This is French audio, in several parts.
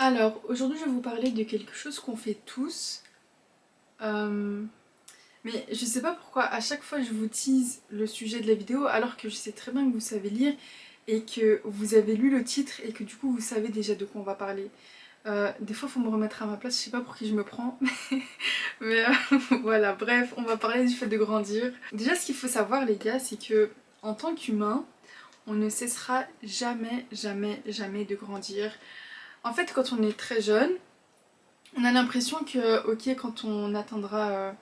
Alors, aujourd'hui, je vais vous parler de quelque chose qu'on fait tous. Euh, mais je sais pas pourquoi, à chaque fois, je vous tease le sujet de la vidéo, alors que je sais très bien que vous savez lire et que vous avez lu le titre et que du coup, vous savez déjà de quoi on va parler. Des fois, il faut me remettre à ma place, je sais pas pour qui je me prends. Mais voilà, bref, on va parler du fait de grandir. Déjà, ce qu'il faut savoir, les gars, c'est que en tant qu'humain, on ne cessera jamais, jamais, jamais de grandir. En fait, quand on est très jeune, on a l'impression que, ok, quand on atteindra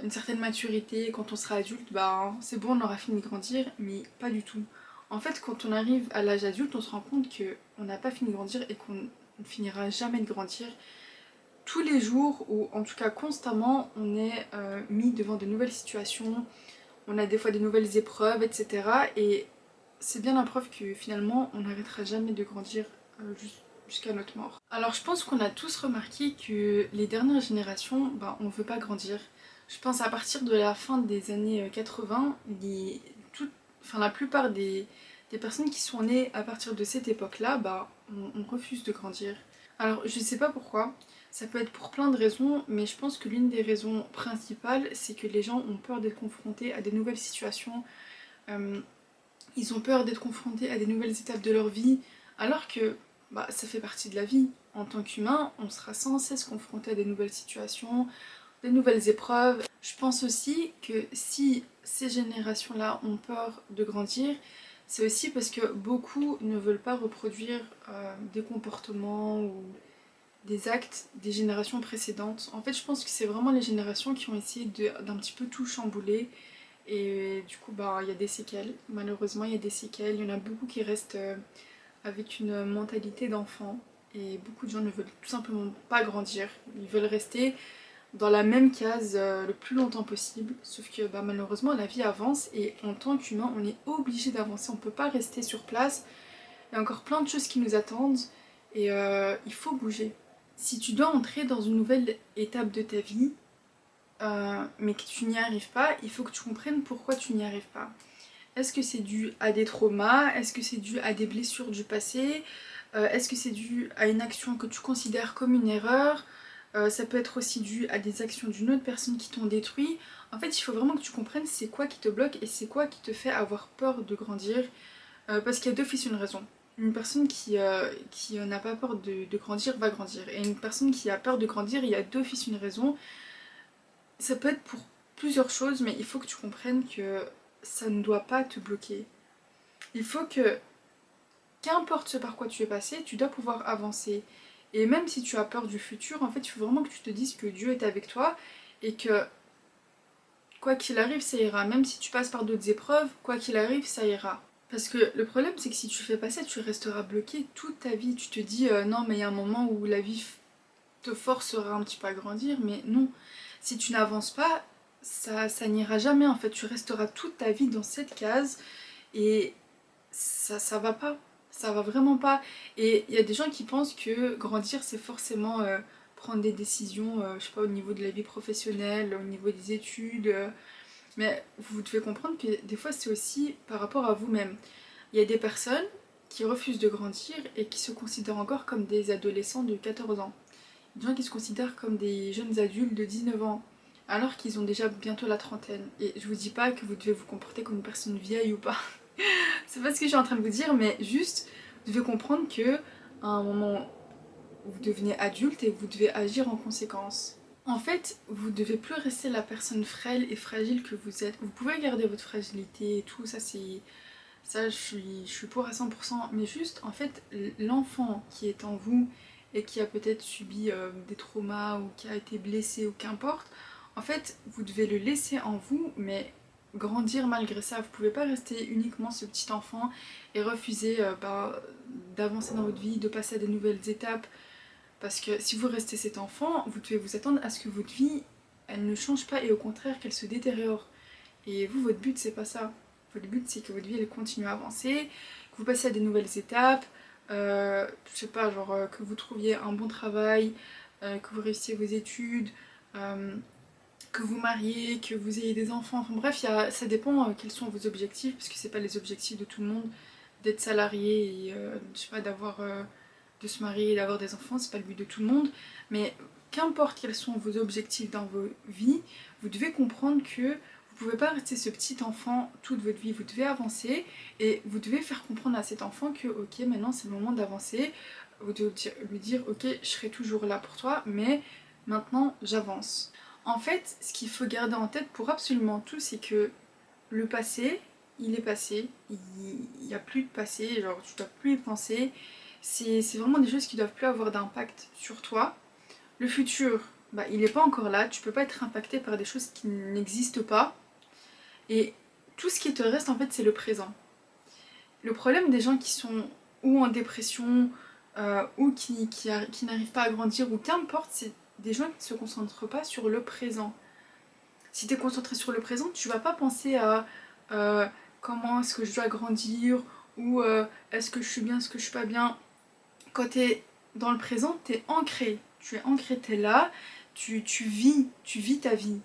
une certaine maturité, quand on sera adulte, bah c'est bon, on aura fini de grandir, mais pas du tout. En fait, quand on arrive à l'âge adulte, on se rend compte que on n'a pas fini de grandir et qu'on ne finira jamais de grandir. Tous les jours, ou en tout cas constamment, on est mis devant de nouvelles situations, on a des fois des nouvelles épreuves, etc. Et c'est bien la preuve que finalement, on n'arrêtera jamais de grandir jusqu'à notre mort. Alors je pense qu'on a tous remarqué que les dernières générations, bah, on ne veut pas grandir. Je pense à partir de la fin des années 80, enfin, la plupart des personnes qui sont nées à partir de cette époque-là, bah, on refuse de grandir. Alors je sais pas pourquoi, ça peut être pour plein de raisons, mais je pense que l'une des raisons principales, c'est que les gens ont peur d'être confrontés à des nouvelles situations, euh, ils ont peur d'être confrontés à des nouvelles étapes de leur vie, alors que bah, ça fait partie de la vie. En tant qu'humain, on sera sans cesse confronté à des nouvelles situations, des nouvelles épreuves. Je pense aussi que si ces générations-là ont peur de grandir, c'est aussi parce que beaucoup ne veulent pas reproduire des comportements ou des actes des générations précédentes. En fait, je pense que c'est vraiment les générations qui ont essayé d'un petit peu tout chambouler et du coup, bah, il y a des séquelles. Malheureusement, il y a des séquelles. Il y en a beaucoup qui restent avec une mentalité d'enfant. Et beaucoup de gens ne veulent tout simplement pas grandir. Ils veulent rester dans la même case le plus longtemps possible. Sauf que bah, malheureusement, la vie avance. Et en tant qu'humain, on est obligé d'avancer. On ne peut pas rester sur place. Il y a encore plein de choses qui nous attendent. Et il faut bouger. Si tu dois entrer dans une nouvelle étape de ta vie, mais que tu n'y arrives pas, il faut que tu comprennes pourquoi tu n'y arrives pas. Est-ce que c'est dû à des traumas? Est-ce que c'est dû à des blessures du passé? Est-ce que c'est dû à une action que tu considères comme une erreur? Ça peut être aussi dû à des actions d'une autre personne qui t'ont détruit. En fait, il faut vraiment que tu comprennes c'est quoi qui te bloque et c'est quoi qui te fait avoir peur de grandir. Parce qu'il y a d'office une raison. Une personne qui n'a pas peur de grandir va grandir. Et une personne qui a peur de grandir, il y a d'office une raison. Ça peut être pour plusieurs choses, mais il faut que tu comprennes que ça ne doit pas te bloquer. Il faut que, qu'importe ce par quoi tu es passé, tu dois pouvoir avancer. Et même si tu as peur du futur, en fait, il faut vraiment que tu te dises que Dieu est avec toi et que quoi qu'il arrive, ça ira. Même si tu passes par d'autres épreuves, quoi qu'il arrive, ça ira. Parce que le problème, c'est que si tu fais pas ça, tu resteras bloqué toute ta vie. Tu te dis, non, mais il y a un moment où la vie te forcera un petit peu à grandir, mais non. Si tu n'avances pas, ça n'ira jamais en fait. Tu resteras toute ta vie dans cette case et ça va pas. Ça va vraiment pas. Et il y a des gens qui pensent que grandir, c'est forcément prendre des décisions, je sais pas, au niveau de la vie professionnelle, au niveau des études. Mais vous devez comprendre que des fois, c'est aussi par rapport à vous-même. Il y a des personnes qui refusent de grandir et qui se considèrent encore comme des adolescents de 14 ans. Des gens qui se considèrent comme des jeunes adultes de 19 ans, alors qu'ils ont déjà bientôt la trentaine. Et je vous dis pas que vous devez vous comporter comme une personne vieille ou pas. C'est pas ce que je suis en train de vous dire, mais juste, vous devez comprendre que à un moment, vous devenez adulte et vous devez agir en conséquence. En fait, vous devez plus rester la personne frêle et fragile que vous êtes. Vous pouvez garder votre fragilité et tout, ça c'est... Ça, je suis pour à 100%, mais juste, en fait, l'enfant qui est en vous et qui a peut-être subi des traumas ou qui a été blessé ou qu'importe, en fait, vous devez le laisser en vous, mais grandir malgré ça. Vous pouvez pas rester uniquement ce petit enfant et refuser d'avancer dans votre vie, de passer à des nouvelles étapes. Parce que si vous restez cet enfant, vous devez vous attendre à ce que votre vie, elle ne change pas et au contraire qu'elle se détériore. Et vous, votre but, c'est pas ça. Votre but, c'est que votre vie, elle continue à avancer, que vous passiez à des nouvelles étapes, je sais pas, genre que vous trouviez un bon travail, que vous réussissiez vos études, euh, que vous mariez, que vous ayez des enfants. Enfin bref, ça dépend quels sont vos objectifs, parce que c'est pas les objectifs de tout le monde d'être salarié et je sais pas, de se marier et d'avoir des enfants, c'est pas le but de tout le monde, mais qu'importe quels sont vos objectifs dans vos vies, vous devez comprendre que vous pouvez pas rester ce petit enfant toute votre vie, vous devez avancer et vous devez faire comprendre à cet enfant que ok, maintenant c'est le moment d'avancer, vous devez lui dire ok, je serai toujours là pour toi, mais maintenant j'avance. En fait, ce qu'il faut garder en tête pour absolument tout, c'est que le passé, il est passé, il n'y a plus de passé, genre tu dois plus y penser, c'est vraiment des choses qui doivent plus avoir d'impact sur toi. Le futur, bah, il n'est pas encore là, tu peux pas être impacté par des choses qui n'existent pas. Et tout ce qui te reste en fait c'est le présent. Le problème des gens qui sont ou en dépression ou qui n'arrivent pas à grandir ou qu'importe, c'est des gens qui ne se concentrent pas sur le présent. Si tu es concentré sur le présent, tu vas pas penser à euh, comment est-ce que je dois grandir ou est-ce que je suis bien, est-ce que je suis pas bien. Quand tu es dans le présent, tu es ancré. Tu es ancré, tu es là, tu vis ta vie.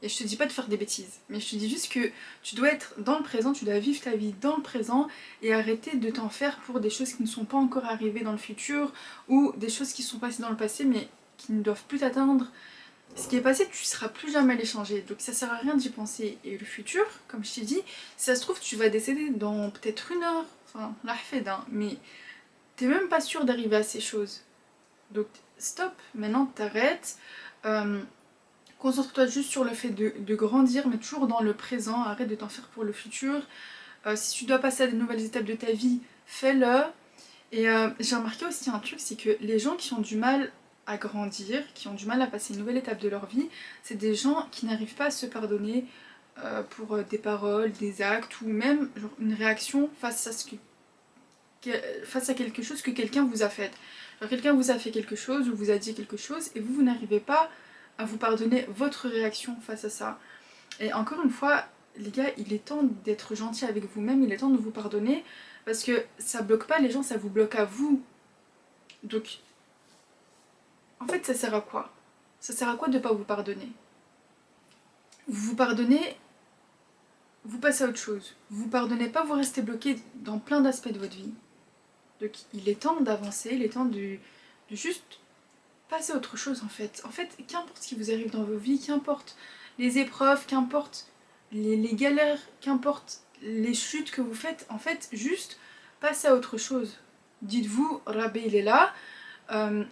Et je te dis pas de faire des bêtises, mais je te dis juste que tu dois être dans le présent, tu dois vivre ta vie dans le présent et arrêter de t'en faire pour des choses qui ne sont pas encore arrivées dans le futur ou des choses qui sont passées dans le passé mais qui ne doivent plus t'atteindre. Ce qui est passé, tu ne seras plus jamais les changer, donc ça sert à rien d'y penser. Et le futur, comme je t'ai dit, si ça se trouve, tu vas décéder dans peut-être 1 heure, enfin, la fait mais t'es même pas sûr d'arriver à ces choses. Donc stop, maintenant t'arrêtes. Concentre-toi juste sur le fait de grandir, mais toujours dans le présent, arrête de t'en faire pour le futur. Si tu dois passer à de nouvelles étapes de ta vie, fais-le. Et j'ai remarqué aussi un truc, c'est que les gens qui ont du mal à grandir, qui ont du mal à passer une nouvelle étape de leur vie, c'est des gens qui n'arrivent pas à se pardonner pour des paroles, des actes ou même genre, une réaction face à quelque chose que quelqu'un vous a fait. Genre quelqu'un vous a fait quelque chose ou vous a dit quelque chose et vous n'arrivez pas à vous pardonner votre réaction face à ça. Et encore une fois, les gars, il est temps d'être gentil avec vous-même, il est temps de vous pardonner parce que ça bloque pas les gens, ça vous bloque à vous. Donc, en fait, ça sert à quoi? Ça sert à quoi de ne pas vous pardonner? Vous vous pardonnez, vous passez à autre chose. Vous vous pardonnez pas, vous restez bloqué dans plein d'aspects de votre vie. Donc, il est temps d'avancer, il est temps de juste passer à autre chose en fait. En fait, qu'importe ce qui vous arrive dans vos vies, qu'importe les épreuves, qu'importe les galères, qu'importe les chutes que vous faites, en fait, juste passez à autre chose. Dites-vous, Rabbi il est là,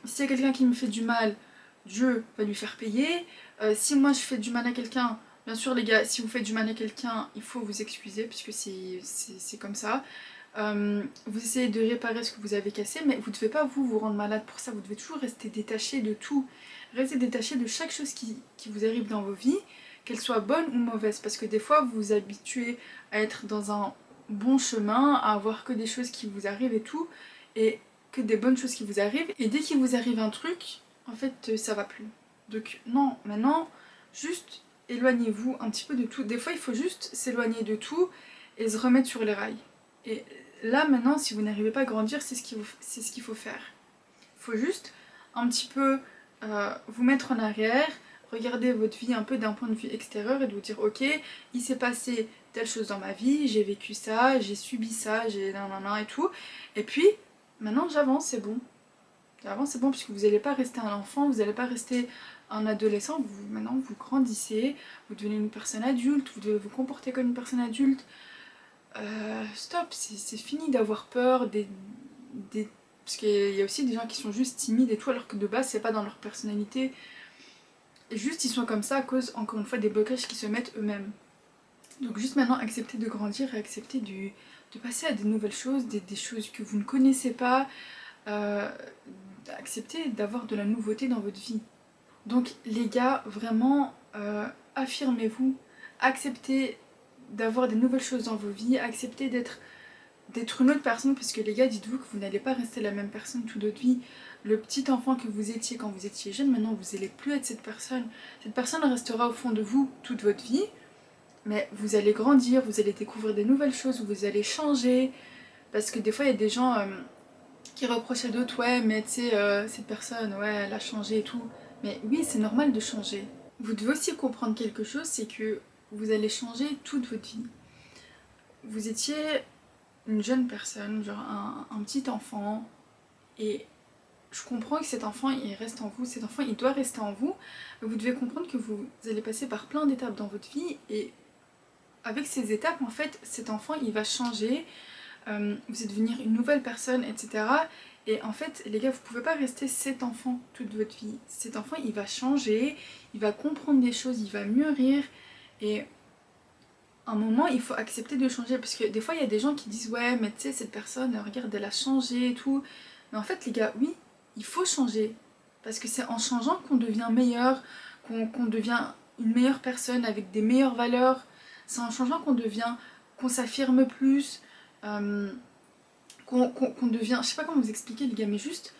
s'il y a quelqu'un qui me fait du mal, Dieu va lui faire payer. Si moi je fais du mal à quelqu'un, bien sûr les gars, si vous faites du mal à quelqu'un, il faut vous excuser puisque c'est comme ça. Vous essayez de réparer ce que vous avez cassé, mais vous ne devez pas vous rendre malade pour ça, vous devez toujours rester détaché de tout. Restez détaché de chaque chose qui vous arrive dans vos vies, qu'elle soit bonne ou mauvaise, parce que des fois vous vous habituez à être dans un bon chemin, à avoir que des choses qui vous arrivent et tout, et que des bonnes choses qui vous arrivent, et dès qu'il vous arrive un truc, en fait ça va plus. Donc non, maintenant, juste éloignez-vous un petit peu de tout. Des fois il faut juste s'éloigner de tout et se remettre sur les rails. Et là maintenant, si vous n'arrivez pas à grandir, c'est ce qu'il faut faire. Il faut juste un petit peu vous mettre en arrière, regarder votre vie un peu d'un point de vue extérieur et de vous dire ok, il s'est passé telle chose dans ma vie, j'ai vécu ça, j'ai subi ça, j'ai nanana et tout. Et puis maintenant j'avance, c'est bon. J'avance, c'est bon, puisque vous n'allez pas rester un enfant, vous n'allez pas rester un adolescent, maintenant vous grandissez, vous devenez une personne adulte, vous devez vous comporter comme une personne adulte. Stop, c'est fini d'avoir peur parce qu'il y a aussi des gens qui sont juste timides et tout, alors que de base c'est pas dans leur personnalité. Et juste ils sont comme ça à cause, encore une fois, des blocages qu'ils se mettent eux-mêmes. Donc juste maintenant accepter de grandir et accepter de passer à des nouvelles choses, des choses que vous ne connaissez pas. Accepter d'avoir de la nouveauté dans votre vie. Donc les gars, vraiment, affirmez-vous, acceptez d'avoir des nouvelles choses dans vos vies, acceptez d'être une autre personne, parce que les gars, dites-vous que vous n'allez pas rester la même personne toute votre vie. Le petit enfant que vous étiez quand vous étiez jeune, maintenant vous n'allez plus être cette personne. Cette personne restera au fond de vous toute votre vie, mais vous allez grandir, vous allez découvrir des nouvelles choses, vous allez changer, parce que des fois il y a des gens qui reprochent à d'autres, ouais mais tu sais, cette personne, ouais elle a changé et tout. Mais oui, c'est normal de changer. Vous devez aussi comprendre quelque chose, c'est que vous allez changer toute votre vie. Vous étiez une jeune personne, genre un petit enfant, et je comprends que cet enfant il reste en vous, cet enfant il doit rester en vous, mais vous devez comprendre que vous allez passer par plein d'étapes dans votre vie et avec ces étapes en fait cet enfant il va changer, vous allez devenir une nouvelle personne, etc. Et en fait les gars vous pouvez pas rester cet enfant toute votre vie, cet enfant il va changer, il va comprendre des choses, il va mûrir et à un moment il faut accepter de changer parce que des fois il y a des gens qui disent ouais mais tu sais cette personne regarde elle a changé et tout, mais en fait les gars oui il faut changer parce que c'est en changeant qu'on devient meilleur, qu'on devient une meilleure personne avec des meilleures valeurs, c'est en changeant qu'on devient, qu'on s'affirme plus, qu'on devient, je sais pas comment vous expliquer les gars mais juste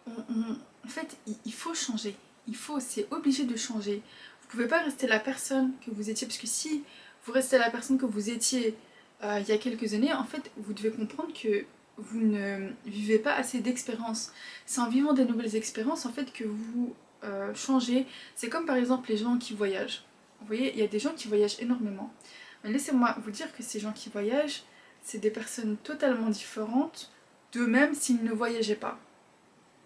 en fait il faut changer, il faut, c'est obligé de changer, vous pouvez pas rester la personne que vous étiez parce que si vous restez la personne que vous étiez il y a quelques années, en fait, vous devez comprendre que vous ne vivez pas assez d'expériences. C'est en vivant des nouvelles expériences, en fait, que vous changez. C'est comme par exemple les gens qui voyagent. Vous voyez, il y a des gens qui voyagent énormément. Mais laissez-moi vous dire que ces gens qui voyagent, c'est des personnes totalement différentes d'eux-mêmes s'ils ne voyageaient pas.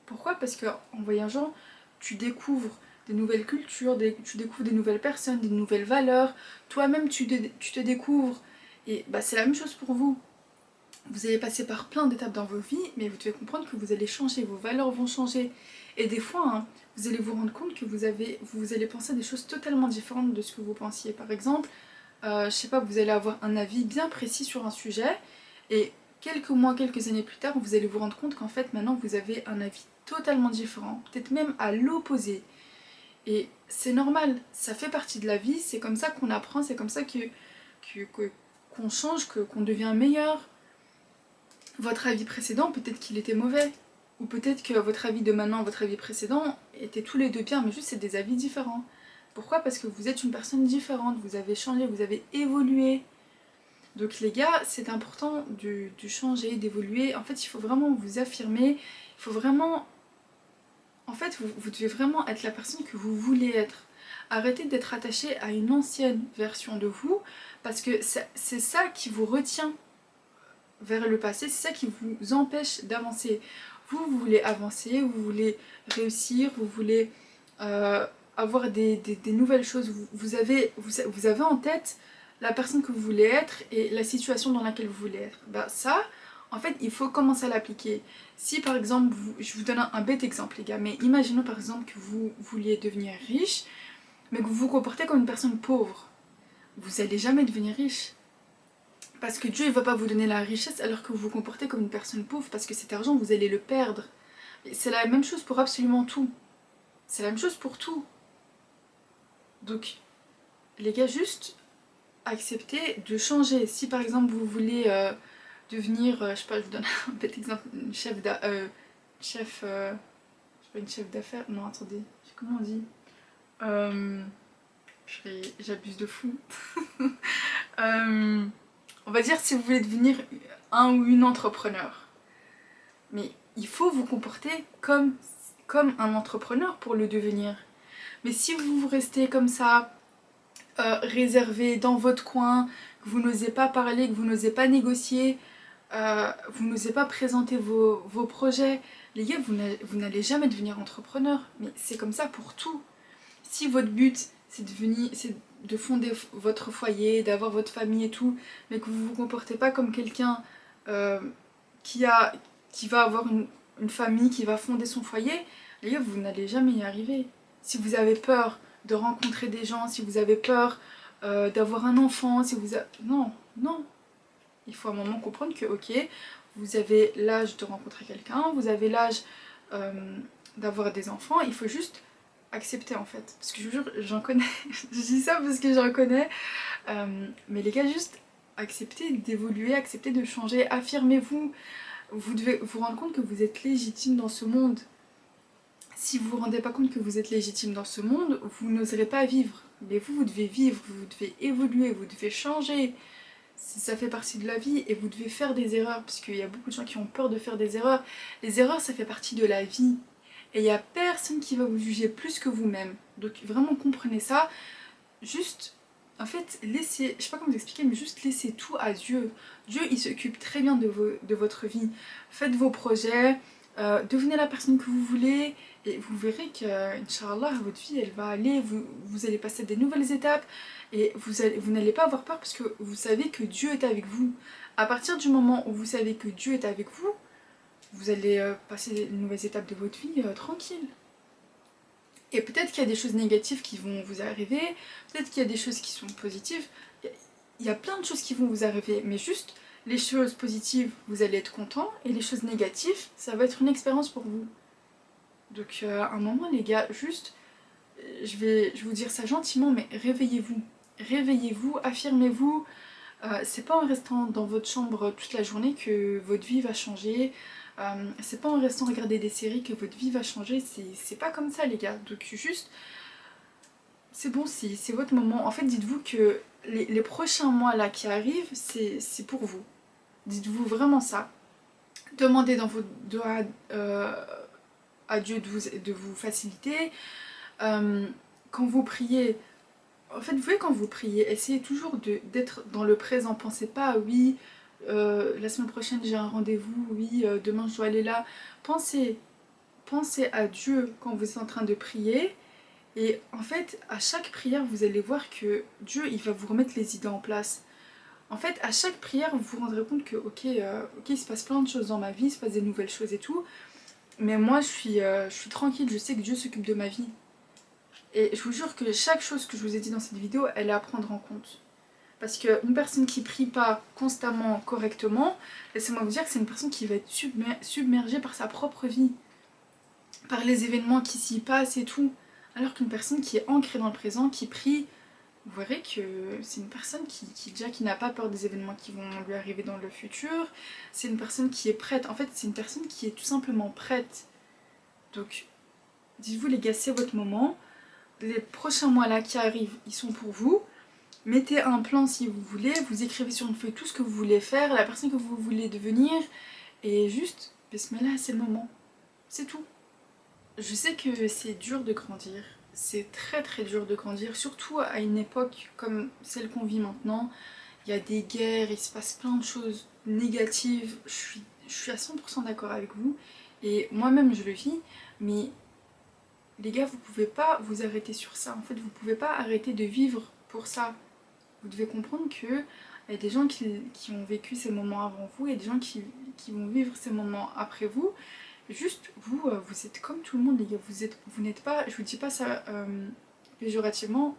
Pourquoi? Parce qu'en voyageant, tu découvres des nouvelles cultures, tu découvres des nouvelles personnes, des nouvelles valeurs. Toi-même, tu te découvres. Et bah, c'est la même chose pour vous. Vous allez passer par plein d'étapes dans vos vies, mais vous devez comprendre que vous allez changer, vos valeurs vont changer. Et des fois, hein, vous allez vous rendre compte que vous allez penser à des choses totalement différentes de ce que vous pensiez. Par exemple, je sais pas, vous allez avoir un avis bien précis sur un sujet, et quelques mois, quelques années plus tard, vous allez vous rendre compte qu'en fait, maintenant, vous avez un avis totalement différent, peut-être même à l'opposé. Et c'est normal, ça fait partie de la vie, c'est comme ça qu'on apprend, c'est comme ça qu'on change, qu'on devient meilleur. Votre avis précédent, peut-être qu'il était mauvais. Ou peut-être que votre avis de maintenant, votre avis précédent, étaient tous les deux bien, mais juste c'est des avis différents. Pourquoi? Parce que vous êtes une personne différente, vous avez changé, vous avez évolué. Donc les gars, c'est important de changer, d'évoluer. En fait, il faut vraiment vous affirmer, il faut vraiment... En fait, vous devez vraiment être la personne que vous voulez être. Arrêtez d'être attaché à une ancienne version de vous, parce que c'est ça qui vous retient vers le passé, c'est ça qui vous empêche d'avancer. Vous voulez avancer, vous voulez réussir, vous voulez avoir des nouvelles choses. Vous avez en tête la personne que vous voulez être et la situation dans laquelle vous voulez être. Bah ça, en fait, il faut commencer à l'appliquer. Si par exemple, je vous donne un bête exemple les gars, mais imaginons par exemple que vous vouliez devenir riche, mais que vous vous comportez comme une personne pauvre. Vous n'allez jamais devenir riche. Parce que Dieu ne va pas vous donner la richesse alors que vous vous comportez comme une personne pauvre, parce que cet argent, vous allez le perdre. C'est la même chose pour absolument tout. C'est la même chose pour tout. Donc, les gars, juste acceptez de changer. Si par exemple vous voulez devenir, je sais pas, je vous donne un petit exemple, une chef je sais pas, une chef d'affaires, non attendez, comment on dit j'abuse de fou. On va dire si vous voulez devenir un ou une entrepreneur. Mais il faut vous comporter comme un entrepreneur pour le devenir. Mais si vous restez comme ça, réservé dans votre coin, que vous n'osez pas parler, que vous n'osez pas négocier, vous n'osez pas présenter vos projets, les gars, vous n'allez jamais devenir entrepreneur. Mais c'est comme ça pour tout. Si votre but c'est de fonder votre foyer, d'avoir votre famille et tout, mais que vous vous comportez pas comme quelqu'un qui va avoir une famille, qui va fonder son foyer, les gars, vous n'allez jamais y arriver. Si vous avez peur de rencontrer des gens, si vous avez peur d'avoir un enfant, si vous avez... Non, non. Il faut à un moment comprendre que, ok, vous avez l'âge de rencontrer quelqu'un, vous avez l'âge d'avoir des enfants, il faut juste accepter en fait. Parce que je vous jure, j'en connais. Je dis ça parce que j'en connais. Mais les gars, juste acceptez d'évoluer, acceptez de changer, affirmez-vous. Vous devez vous rendre compte que vous êtes légitime dans ce monde. Si vous vous rendez pas compte que vous êtes légitime dans ce monde, vous n'oserez pas vivre. Mais vous devez vivre, vous devez évoluer, vous devez changer. Ça fait partie de la vie et vous devez faire des erreurs. Parce qu'il y a beaucoup de gens qui ont peur de faire des erreurs. Les erreurs, ça fait partie de la vie. Et il n'y a personne qui va vous juger plus que vous-même. Donc vraiment comprenez ça. Juste, en fait, laissez, je sais pas comment vous expliquer, mais juste laissez tout à Dieu. Dieu, il s'occupe très bien de votre vie. Faites vos projets, devenez la personne que vous voulez et vous verrez que, Inch'Allah, votre vie elle va aller, vous allez passer des nouvelles étapes et vous n'allez pas avoir peur parce que vous savez que Dieu est avec vous. À partir du moment où vous savez que Dieu est avec vous, vous allez passer les nouvelles étapes de votre vie tranquille. Et peut-être qu'il y a des choses négatives qui vont vous arriver, peut-être qu'il y a des choses qui sont positives, il y a plein de choses qui vont vous arriver, mais juste les choses positives, vous allez être content, et les choses négatives, ça va être une expérience pour vous. Donc à un moment les gars, juste, je vais vous dire ça gentiment, mais réveillez-vous. Réveillez-vous, affirmez-vous. C'est pas en restant dans votre chambre toute la journée que votre vie va changer. C'est pas en restant regarder des séries que votre vie va changer. C'est pas comme ça les gars. Donc juste, c'est bon, c'est votre moment. En fait, dites-vous que les prochains mois là qui arrivent, c'est pour vous. Dites-vous vraiment ça. Demandez dans vos doigts à Dieu de vous faciliter. Quand vous priez, en fait, vous voyez, quand vous priez, essayez toujours d'être dans le présent. Pensez pas, oui, la semaine prochaine j'ai un rendez-vous, oui, demain je dois aller là. Pensez à Dieu quand vous êtes en train de prier. Et en fait, à chaque prière, vous allez voir que Dieu, il va vous remettre les idées en place. En fait, à chaque prière, vous vous rendrez compte que, ok, il se passe plein de choses dans ma vie, il se passe des nouvelles choses et tout. Mais moi, je suis tranquille, je sais que Dieu s'occupe de ma vie. Et je vous jure que chaque chose que je vous ai dit dans cette vidéo, elle est à prendre en compte. Parce qu'une personne qui prie pas constamment, correctement, laissez-moi vous dire que c'est une personne qui va être submergée par sa propre vie, par les événements qui s'y passent et tout. Alors qu'une personne qui est ancrée dans le présent, qui prie, vous verrez que c'est une personne qui n'a pas peur des événements qui vont lui arriver dans le futur. C'est une personne qui est prête. En fait, c'est une personne qui est tout simplement prête. Donc, dites-vous les gars, c'est votre moment. Les prochains mois là qui arrivent, ils sont pour vous. Mettez un plan si vous voulez, vous écrivez sur une feuille tout ce que vous voulez faire, la personne que vous voulez devenir, et juste, bismillah, c'est le moment. C'est tout. Je sais que c'est dur de grandir, c'est très très dur de grandir, surtout à une époque comme celle qu'on vit maintenant. Il y a des guerres, il se passe plein de choses négatives, je suis à 100% d'accord avec vous, et moi-même je le vis, mais les gars, vous pouvez pas vous arrêter sur ça. En fait, vous pouvez pas arrêter de vivre pour ça. Vous devez comprendre que il y a des gens qui ont vécu ces moments avant vous et des gens qui vont vivre ces moments après vous. Juste, vous êtes comme tout le monde, les gars. Vous n'êtes pas, je vous dis pas ça péjorativement,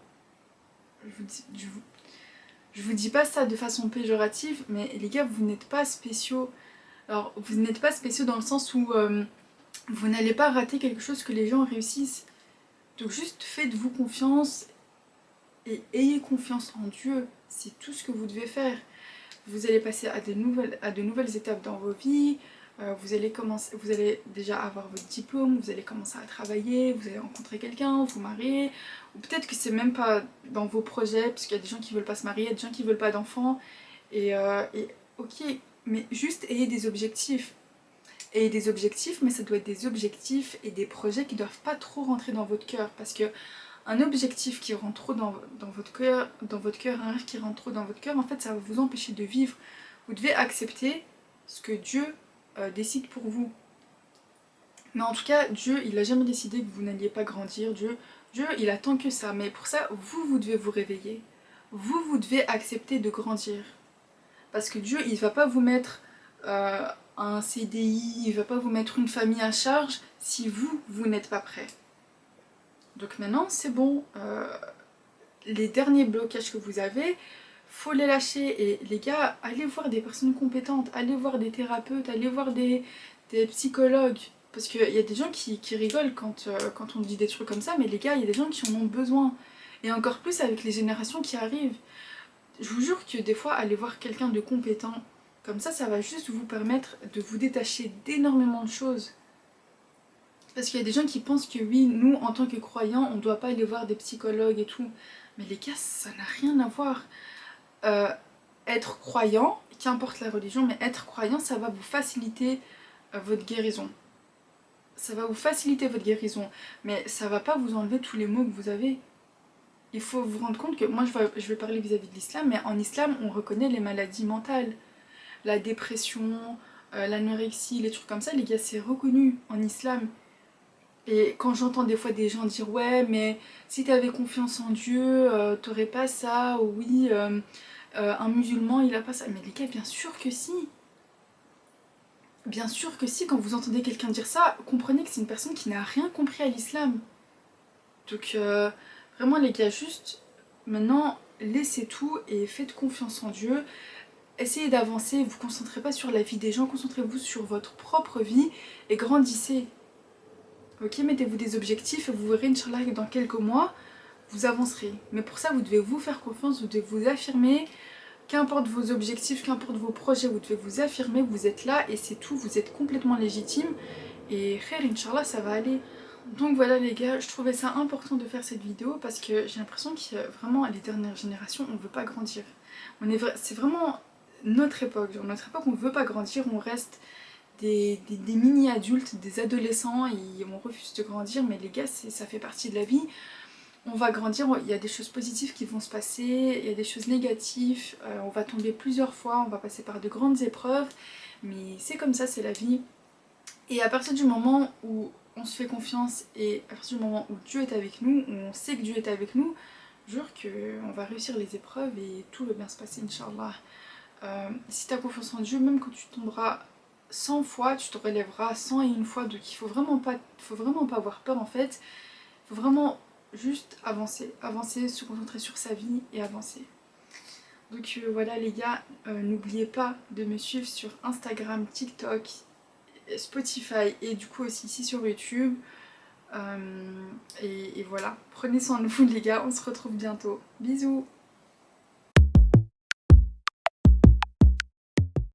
je vous dis pas ça de façon péjorative, mais les gars, vous n'êtes pas spéciaux. Alors, vous n'êtes pas spéciaux dans le sens où vous n'allez pas rater quelque chose que les gens réussissent. Donc juste faites-vous confiance et ayez confiance en Dieu. C'est tout ce que vous devez faire. Vous allez passer à de nouvelles étapes dans vos vies. Vous allez déjà avoir votre diplôme, vous allez commencer à travailler, vous allez rencontrer quelqu'un, vous marier. Ou peut-être que c'est même pas dans vos projets, parce qu'il y a des gens qui veulent pas se marier, il y a des gens qui veulent pas d'enfants. Et ok, mais juste ayez des objectifs. Ayez des objectifs, mais ça doit être des objectifs et des projets qui doivent pas trop rentrer dans votre cœur. Parce que un objectif qui rentre trop dans votre cœur, un rêve qui rentre trop dans votre cœur, en fait, ça va vous empêcher de vivre. Vous devez accepter ce que Dieu décide pour vous. Mais en tout cas, Dieu, il a jamais décidé que vous n'alliez pas grandir. Dieu, il attend que ça. Mais pour ça, vous devez vous réveiller. Vous devez accepter de grandir. Parce que Dieu, il va pas vous mettre un CDI, il va pas vous mettre une famille à charge si vous n'êtes pas prêt. Donc maintenant, c'est bon. Les derniers blocages que vous avez, faut les lâcher. Et les gars, allez voir des personnes compétentes, allez voir des thérapeutes, allez voir des psychologues. Parce qu'il y a des gens qui rigolent quand on dit des trucs comme ça, mais les gars, il y a des gens qui en ont besoin. Et encore plus avec les générations qui arrivent. Je vous jure que des fois, aller voir quelqu'un de compétent, comme ça va juste vous permettre de vous détacher d'énormément de choses. Parce qu'il y a des gens qui pensent que oui, nous, en tant que croyants, on ne doit pas aller voir des psychologues et tout. Mais les gars, ça n'a rien à voir. Être croyant, qu'importe la religion, mais être croyant, ça va vous faciliter votre guérison. Ça va vous faciliter votre guérison, mais ça va pas vous enlever tous les maux que vous avez. Il faut vous rendre compte que, moi je vais parler vis-à-vis de l'islam, mais en islam, on reconnaît les maladies mentales. La dépression, l'anorexie, les trucs comme ça, les gars, c'est reconnu en islam. Et quand j'entends des fois des gens dire ouais mais si t'avais confiance en Dieu, t'aurais pas ça, ou oui, un musulman il a pas ça. Mais les gars, bien sûr que si. Bien sûr que si, quand vous entendez quelqu'un dire ça, comprenez que c'est une personne qui n'a rien compris à l'islam. Donc vraiment les gars, juste maintenant laissez tout et faites confiance en Dieu. Essayez d'avancer, vous concentrez pas sur la vie des gens, concentrez-vous sur votre propre vie et grandissez. Ok, mettez-vous des objectifs et vous verrez, Inch'Allah, que dans quelques mois, vous avancerez. Mais pour ça, vous devez vous faire confiance, vous devez vous affirmer. Qu'importe vos objectifs, qu'importe vos projets, vous devez vous affirmer, vous êtes là et c'est tout, vous êtes complètement légitime. Et khair, Inch'Allah, ça va aller. Donc voilà les gars, je trouvais ça important de faire cette vidéo parce que j'ai l'impression que vraiment les dernières générations, on ne veut pas grandir. C'est vraiment notre époque. Genre, notre époque, on ne veut pas grandir, on reste des mini-adultes, des adolescents et on refuse de grandir. Mais les gars, ça fait partie de la vie. On va grandir, il y a des choses positives qui vont se passer, il y a des choses négatives, on va tomber plusieurs fois, on va passer par de grandes épreuves, mais c'est comme ça, c'est la vie. Et à partir du moment où on se fait confiance et à partir du moment où Dieu est avec nous, où on sait que Dieu est avec nous, je jure qu'on va réussir les épreuves et tout va bien se passer, Inch'Allah. Si tu as confiance en Dieu, même quand tu tomberas 100 fois, tu te relèveras 101 fois, donc il faut vraiment pas avoir peur en fait, il faut vraiment juste avancer, avancer, se concentrer sur sa vie et avancer. Donc voilà les gars, n'oubliez pas de me suivre sur Instagram, TikTok, Spotify et du coup aussi ici sur YouTube. Et voilà, prenez soin de vous les gars, on se retrouve bientôt. Bisous.